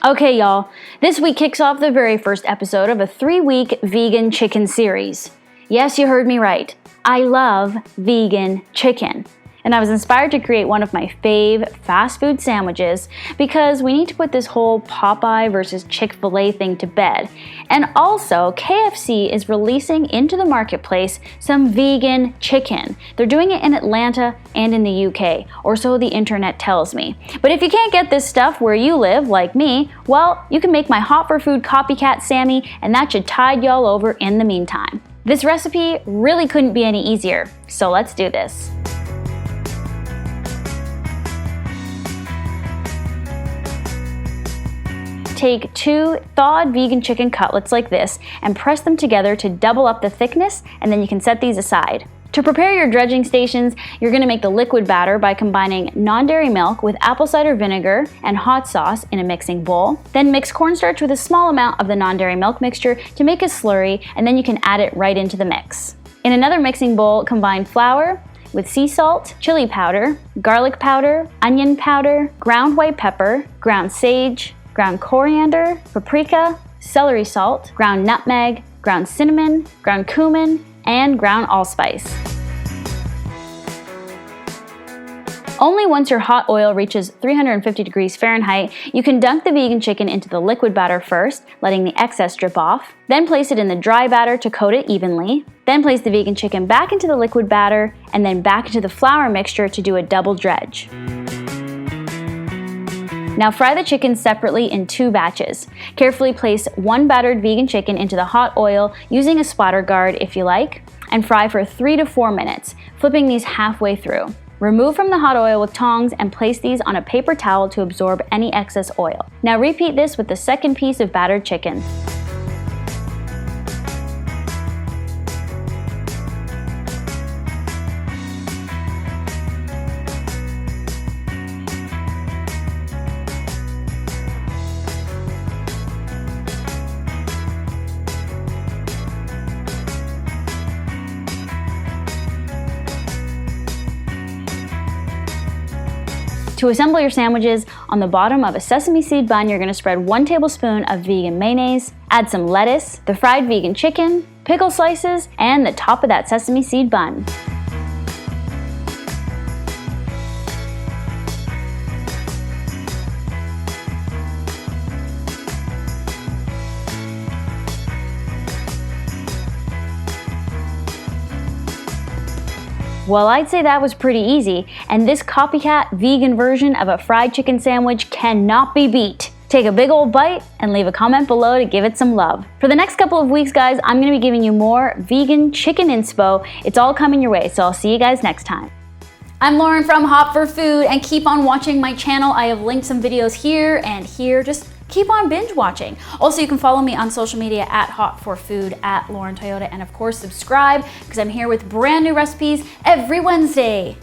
Okay, y'all, this week kicks off the very first episode of a 3-week vegan chicken series. Yes, you heard me right. I love vegan chicken. And I was inspired to create one of my fave fast food sandwiches because we need to put this whole Popeye versus Chick-fil-A thing to bed. And also, KFC is releasing into the marketplace some vegan chicken. They're doing it in Atlanta and in the UK, or so the internet tells me. But if you can't get this stuff where you live, like me, well, you can make my Hot for Food copycat Sammy, and that should tide y'all over in the meantime. This recipe really couldn't be any easier, so let's do this. Take 2 thawed vegan chicken cutlets like this and press them together to double up the thickness, and then you can set these aside. To prepare your dredging stations, you're going to make the liquid batter by combining non-dairy milk with apple cider vinegar and hot sauce in a mixing bowl. Then mix cornstarch with a small amount of the non-dairy milk mixture to make a slurry, and then you can add it right into the mix. In another mixing bowl, combine flour with sea salt, chili powder, garlic powder, onion powder, ground white pepper, ground sage, ground coriander, paprika, celery salt, ground nutmeg, ground cinnamon, ground cumin, and ground allspice. Only once your hot oil reaches 350 degrees Fahrenheit, you can dunk the vegan chicken into the liquid batter first, letting the excess drip off. Then place it in the dry batter to coat it evenly. Then place the vegan chicken back into the liquid batter, and then back into the flour mixture to do a double dredge. Now fry the chicken separately in 2 batches. Carefully place 1 battered vegan chicken into the hot oil using a splatter guard if you like, and fry for 3 to 4 minutes, flipping these halfway through. Remove from the hot oil with tongs and place these on a paper towel to absorb any excess oil. Now repeat this with the second piece of battered chicken. To assemble your sandwiches, on the bottom of a sesame seed bun, you're going to spread 1 tablespoon of vegan mayonnaise, add some lettuce, the fried vegan chicken, pickle slices, and the top of that sesame seed bun. Well, I'd say that was pretty easy, and this copycat vegan version of a fried chicken sandwich cannot be beat. Take a big old bite and leave a comment below to give it some love. For the next couple of weeks, guys, I'm going to be giving you more vegan chicken inspo. It's all coming your way, so I'll see you guys next time. I'm Lauren from Hot for Food, and keep on watching my channel. I have linked some videos here and here. Just keep on binge watching. Also, you can follow me on social media at Hot for Food, at Lauren Toyota, and of course subscribe because I'm here with brand new recipes every Wednesday.